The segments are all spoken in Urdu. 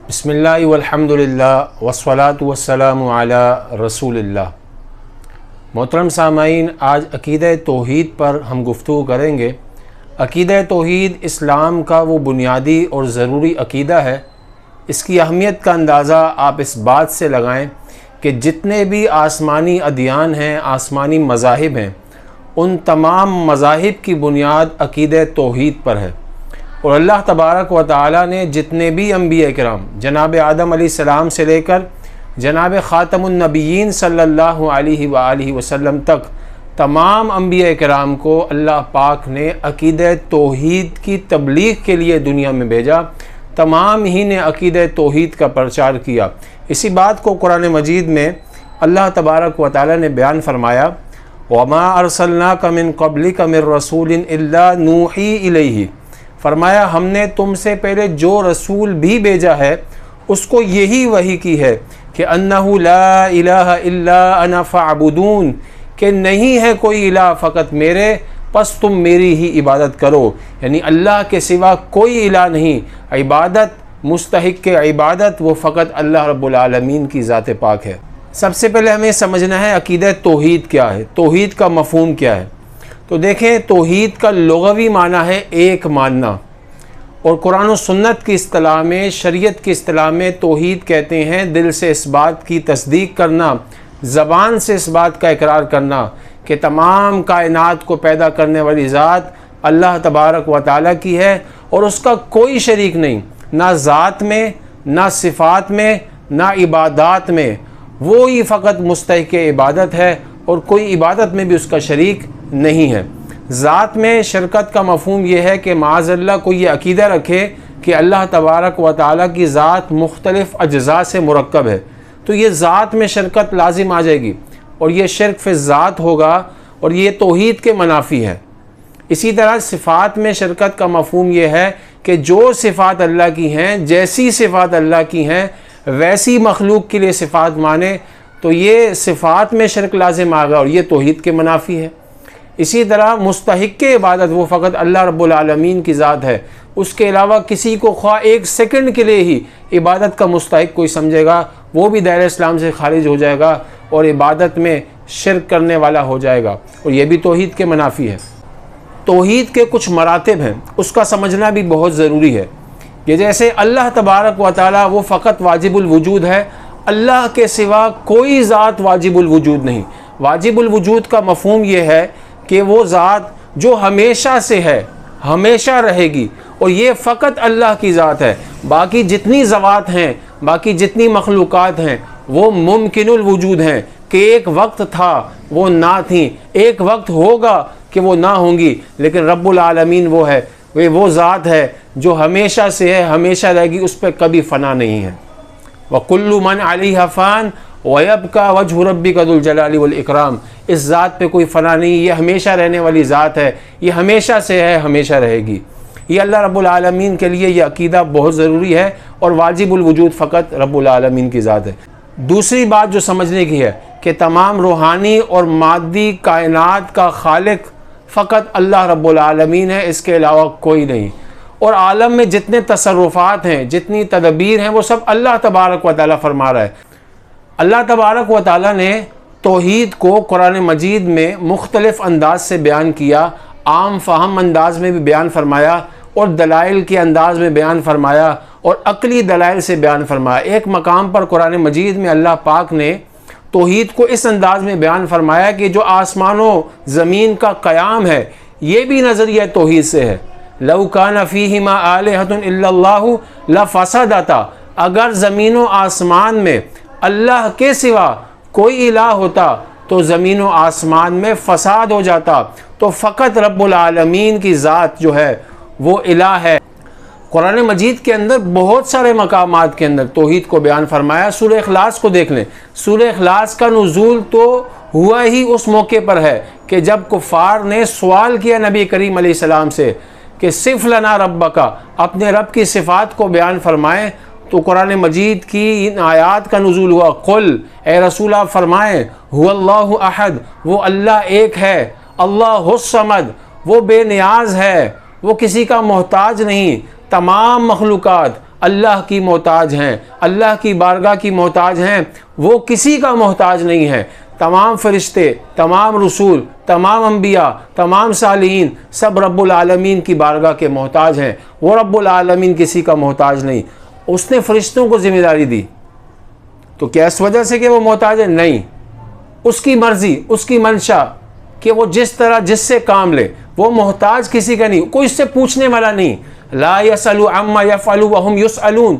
بسم اللہ والحمد للہ والصلاة والسلام علی رسول اللہ۔ محترم سامعین، آج عقیدہ توحید پر ہم گفتگو کریں گے۔ عقیدہ توحید اسلام کا وہ بنیادی اور ضروری عقیدہ ہے۔ اس کی اہمیت کا اندازہ آپ اس بات سے لگائیں کہ جتنے بھی آسمانی ادیان ہیں، آسمانی مذاہب ہیں، ان تمام مذاہب کی بنیاد عقیدہ توحید پر ہے۔ اور اللہ تبارک و تعالی نے جتنے بھی انبیاء کرام جناب آدم علیہ السلام سے لے کر جناب خاتم النبیین صلی اللہ علیہ وآلہ وسلم تک تمام انبیاء کرام کو اللہ پاک نے عقیدہ توحید کی تبلیغ کے لیے دنیا میں بھیجا۔ تمام ہی نے عقیدہ توحید کا پرچار کیا۔ اسی بات کو قرآن مجید میں اللہ تبارک و تعالی نے بیان فرمایا، وَمَا أَرْسَلْنَاكَ مِن قَبْلِكَ مِن رَسُولٍ إِلَّا نُوحِي إِلَيْهِ، فرمایا ہم نے تم سے پہلے جو رسول بھی بھیجا ہے اس کو یہی وحی کی ہے کہ انہ لا الہ الا انا فاعبدون، کہ نہیں ہے کوئی الہ فقط میرے، پس تم میری ہی عبادت کرو۔ یعنی اللہ کے سوا کوئی الہ نہیں، عبادت مستحق کے عبادت وہ فقط اللہ رب العالمین کی ذات پاک ہے۔ سب سے پہلے ہمیں سمجھنا ہے عقیدہ توحید کیا ہے، توحید کا مفہوم کیا ہے۔ تو دیکھیں، توحید کا لغوی معنی ہے ایک ماننا، اور قرآن و سنت کی اصطلاح میں، شریعت کی اصطلاح میں توحید کہتے ہیں دل سے اس بات کی تصدیق کرنا، زبان سے اس بات کا اقرار کرنا کہ تمام کائنات کو پیدا کرنے والی ذات اللہ تبارک و تعالیٰ کی ہے اور اس کا کوئی شریک نہیں، نہ ذات میں، نہ صفات میں، نہ عبادات میں، وہی فقط مستحق عبادت ہے اور کوئی عبادت میں بھی اس کا شریک نہیں ہے۔ ذات میں شرکت کا مفہوم یہ ہے کہ معاذ اللہ کو یہ عقیدہ رکھے کہ اللہ تبارک و تعالیٰ کی ذات مختلف اجزاء سے مرکب ہے، تو یہ ذات میں شرکت لازم آ جائے گی اور یہ شرک فی ذات ہوگا اور یہ توحید کے منافی ہے۔ اسی طرح صفات میں شرکت کا مفہوم یہ ہے کہ جو صفات اللہ کی ہیں، جیسی صفات اللہ کی ہیں ویسی مخلوق کے لیے صفات مانے، تو یہ صفات میں شرک لازم آ گا اور یہ توحید کے منافی ہے۔ اسی طرح مستحق عبادت وہ فقط اللہ رب العالمین کی ذات ہے، اس کے علاوہ کسی کو خواہ ایک سیکنڈ کے لیے ہی عبادت کا مستحق کوئی سمجھے گا وہ بھی دائرہ اسلام سے خارج ہو جائے گا اور عبادت میں شرک کرنے والا ہو جائے گا، اور یہ بھی توحید کے منافی ہے۔ توحید کے کچھ مراتب ہیں، اس کا سمجھنا بھی بہت ضروری ہے۔ یہ جیسے اللہ تبارک و تعالیٰ وہ فقط واجب الوجود ہے، اللہ کے سوا کوئی ذات واجب الوجود نہیں۔ واجب الوجود کا مفہوم یہ ہے کہ وہ ذات جو ہمیشہ سے ہے، ہمیشہ رہے گی، اور یہ فقط اللہ کی ذات ہے۔ باقی جتنی ذوات ہیں، باقی جتنی مخلوقات ہیں، وہ ممکن الوجود ہیں کہ ایک وقت تھا وہ نہ تھیں، ایک وقت ہوگا کہ وہ نہ ہوں گی، لیکن رب العالمین وہ ہے، وہ ذات ہے جو ہمیشہ سے ہے، ہمیشہ رہے گی، اس پہ کبھی فنا نہیں ہے۔ وَكُلُّ مَنْ عَلَيْهَا فَانٍ وَيَبْقَى وَجْهُ رَبِّكَ ذُو الْجَلَالِ وَالْإِكْرَامِ، اس ذات پہ کوئی فنا نہیں، یہ ہمیشہ رہنے والی ذات ہے، یہ ہمیشہ سے ہے، ہمیشہ رہے گی۔ یہ اللہ رب العالمین کے لیے یہ عقیدہ بہت ضروری ہے، اور واجب الوجود فقط رب العالمین کی ذات ہے۔ دوسری بات جو سمجھنے کی ہے کہ تمام روحانی اور مادی کائنات کا خالق فقط اللہ رب العالمین ہے، اس کے علاوہ کوئی نہیں، اور عالم میں جتنے تصرفات ہیں، جتنی تدبیر ہیں، وہ سب اللہ تبارک و تعالیٰ فرما رہا ہے۔ اللہ تبارک و تعالیٰ نے توحید کو قرآن مجید میں مختلف انداز سے بیان کیا، عام فہم انداز میں بھی بیان فرمایا، اور دلائل کے انداز میں بیان فرمایا، اور عقلی دلائل سے بیان فرمایا۔ ایک مقام پر قرآن مجید میں اللہ پاک نے توحید کو اس انداز میں بیان فرمایا کہ جو آسمان و زمین کا قیام ہے یہ بھی نظریہ توحید سے ہے۔ لَوْ كَانَ فِيهِمَا آلِهَةٌ إِلَّا اللَّهُ لَفَسَدَتَا، اگر زمین و آسمان میں اللہ کے سوا کوئی الہ ہوتا تو زمین و آسمان میں فساد ہو جاتا، تو فقط رب العالمین کی ذات جو ہے وہ الہ ہے۔ قرآن مجید کے اندر بہت سارے مقامات کے اندر توحید کو بیان فرمایا۔ سورہ اخلاص کو دیکھ لیں، سورہ اخلاص کا نزول تو ہوا ہی اس موقع پر ہے کہ جب کفار نے سوال کیا نبی کریم علیہ السلام سے کہ صف لنا ربک، اپنے رب کی صفات کو بیان فرمائیں، تو قرآن مجید کی ان آیات کا نزول ہوا۔ قل، اے رسول آپ فرمائیں، هو اللہ احد، وہ اللہ ایک ہے، اللہ الصمد، وہ بے نیاز ہے، وہ کسی کا محتاج نہیں، تمام مخلوقات اللہ کی محتاج ہیں، اللہ کی بارگاہ کی محتاج ہیں، وہ کسی کا محتاج نہیں ہے۔ تمام فرشتے، تمام رسول، تمام انبیاء، تمام صالحین سب رب العالمین کی بارگاہ کے محتاج ہیں، وہ رب العالمین کسی کا محتاج نہیں۔ اس نے فرشتوں کو ذمہ داری دی، تو کیا اس وجہ سے کہ وہ محتاج ہے؟ نہیں، اس کی مرضی، اس کی منشا کہ وہ جس طرح جس سے کام لے، وہ محتاج کسی کا نہیں، کوئی اس سے پوچھنے والا نہیں۔ لا یسأل عما یفعل وہم یسألون،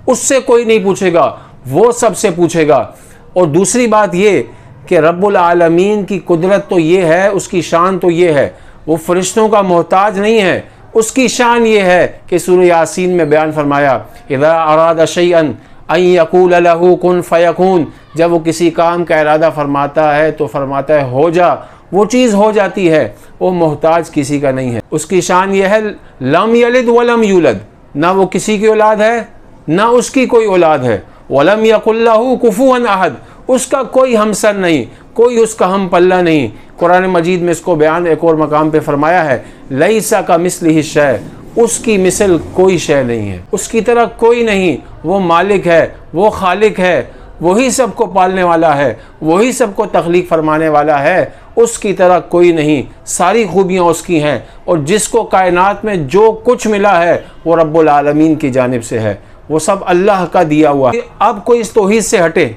اس سے کوئی نہیں پوچھے گا، وہ سب سے پوچھے گا۔ اور دوسری بات یہ کہ رب العالمین کی قدرت تو یہ ہے، اس کی شان تو یہ ہے، وہ فرشتوں کا محتاج نہیں ہے۔ اس کی شان یہ ہے کہ سورہ یاسین میں بیان فرمایا اذا اراد شیئا ان یقول له کن فیکون، جب وہ کسی کام کا ارادہ فرماتا ہے تو فرماتا ہے ہو جا، وہ چیز ہو جاتی ہے، وہ محتاج کسی کا نہیں ہے۔ اس کی شان یہ ہے لم یلد ولم یولد، نہ وہ کسی کی اولاد ہے نہ اس کی کوئی اولاد ہے، ولم یکن لہ کفوا احد، اس کا کوئی ہمسر نہیں، کوئی اس کا ہم پلہ نہیں۔ قرآن مجید میں اس کو بیان ایک اور مقام پہ فرمایا ہے لیس کمثلہ شیء، اس کی مثل کوئی شے نہیں ہے، اس کی طرح کوئی نہیں، وہ مالک ہے، وہ خالق ہے، وہی سب کو پالنے والا ہے، وہی سب کو تخلیق فرمانے والا ہے، اس کی طرح کوئی نہیں، ساری خوبیاں اس کی ہیں، اور جس کو کائنات میں جو کچھ ملا ہے وہ رب العالمین کی جانب سے ہے، وہ سب اللہ کا دیا ہوا ہے۔ اب کوئی اس توحید سے ہٹے،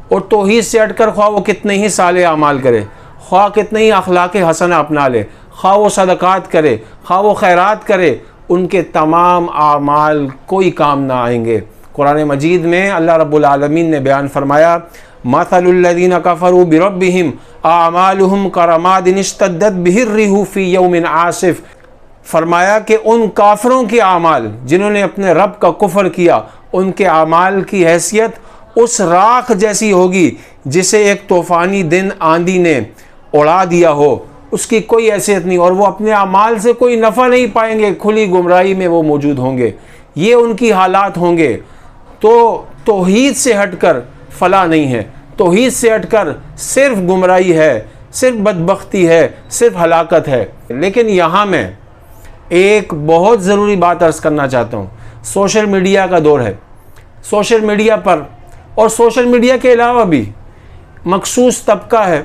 اور توحید سے ہٹ کر خواہ وہ کتنے ہی صالح اعمال کرے، خواہ کتنے ہی اخلاق حسنہ اپنا لے، خواہ وہ صدقات کرے، خواہ وہ خیرات کرے، ان کے تمام اعمال کوئی کام نہ آئیں گے۔ قرآن مجید میں اللہ رب العالمین نے بیان فرمایا مثل الذین کفروا بربہم اعمالہم کرماد اشتدت بہ الریح فی یوم عاصف، فرمایا کہ ان کافروں کے اعمال جنہوں نے اپنے رب کا کفر کیا، ان کے اعمال کی حیثیت اس راکھ جیسی ہوگی جسے ایک طوفانی دن آندھی نے اڑا دیا ہو، اس کی کوئی حیثیت نہیں، اور وہ اپنے اعمال سے کوئی نفع نہیں پائیں گے، کھلی گمراہی میں وہ موجود ہوں گے، یہ ان کی حالات ہوں گے۔ تو توحید سے ہٹ کر فلاح نہیں ہے، توحید سے ہٹ کر صرف گمراہی ہے، صرف بدبختی ہے، صرف ہلاکت ہے۔ لیکن یہاں میں ایک بہت ضروری بات عرض کرنا چاہتا ہوں، سوشل میڈیا کا دور ہے، سوشل میڈیا پر اور سوشل میڈیا کے علاوہ بھی مخصوص طبقہ ہے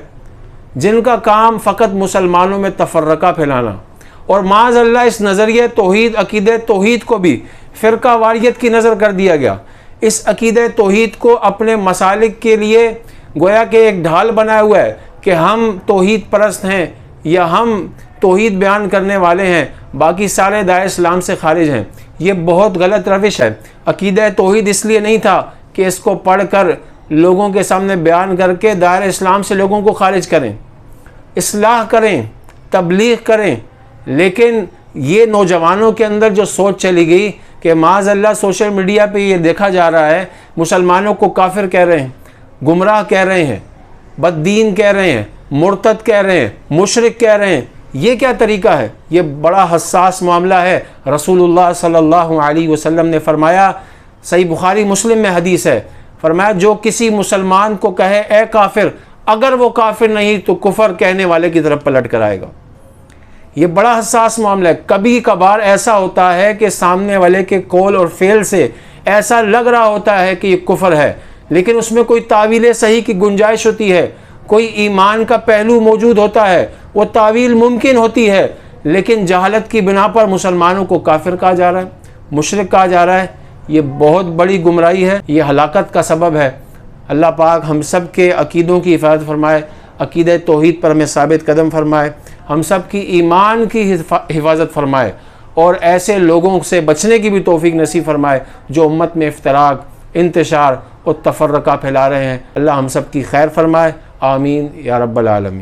جن کا کام فقط مسلمانوں میں تفرقہ پھیلانا، اور معاذ اللہ اس نظریہ توحید، عقیدہ توحید کو بھی فرقہ واریت کی نظر کر دیا گیا۔ اس عقیدہ توحید کو اپنے مسالک کے لیے گویا کہ ایک ڈھال بنایا ہوا ہے کہ ہم توحید پرست ہیں یا ہم توحید بیان کرنے والے ہیں، باقی سارے دائرہ اسلام سے خارج ہیں۔ یہ بہت غلط روش ہے۔ عقیدہ توحید اس لیے نہیں تھا کہ اس کو پڑھ کر لوگوں کے سامنے بیان کر کے دائرہ اسلام سے لوگوں کو خارج کریں، اصلاح کریں، تبلیغ کریں، لیکن یہ نوجوانوں کے اندر جو سوچ چلی گئی کہ معاذ اللہ سوشل میڈیا پہ یہ دیکھا جا رہا ہے مسلمانوں کو کافر کہہ رہے ہیں، گمراہ کہہ رہے ہیں، بددین کہہ رہے ہیں، مرتد کہہ رہے ہیں، مشرک کہہ رہے ہیں، یہ کیا طریقہ ہے؟ یہ بڑا حساس معاملہ ہے۔ رسول اللہ صلی اللہ علیہ وسلم نے فرمایا، صحیح بخاری مسلم میں حدیث ہے، فرمایا جو کسی مسلمان کو کہے اے کافر، اگر وہ کافر نہیں تو کفر کہنے والے کی طرف پلٹ کر آئے گا۔ یہ بڑا حساس معاملہ ہے۔ کبھی کبھار ایسا ہوتا ہے کہ سامنے والے کے قول اور فعل سے ایسا لگ رہا ہوتا ہے کہ یہ کفر ہے، لیکن اس میں کوئی تعویل صحیح کی گنجائش ہوتی ہے، کوئی ایمان کا پہلو موجود ہوتا ہے، وہ تعویل ممکن ہوتی ہے، لیکن جہالت کی بنا پر مسلمانوں کو کافر کہا جا رہا ہے، مشرک کہا جا رہا ہے۔ یہ بہت بڑی گمراہی ہے، یہ ہلاکت کا سبب ہے۔ اللہ پاک ہم سب کے عقیدوں کی حفاظت فرمائے، عقیدہ توحید پر ہمیں ثابت قدم فرمائے، ہم سب کی ایمان کی حفاظت فرمائے، اور ایسے لوگوں سے بچنے کی بھی توفیق نصیب فرمائے جو امت میں افتراق، انتشار اور تفرقہ پھیلا رہے ہیں۔ اللہ ہم سب کی خیر فرمائے، آمین یا رب العالمین۔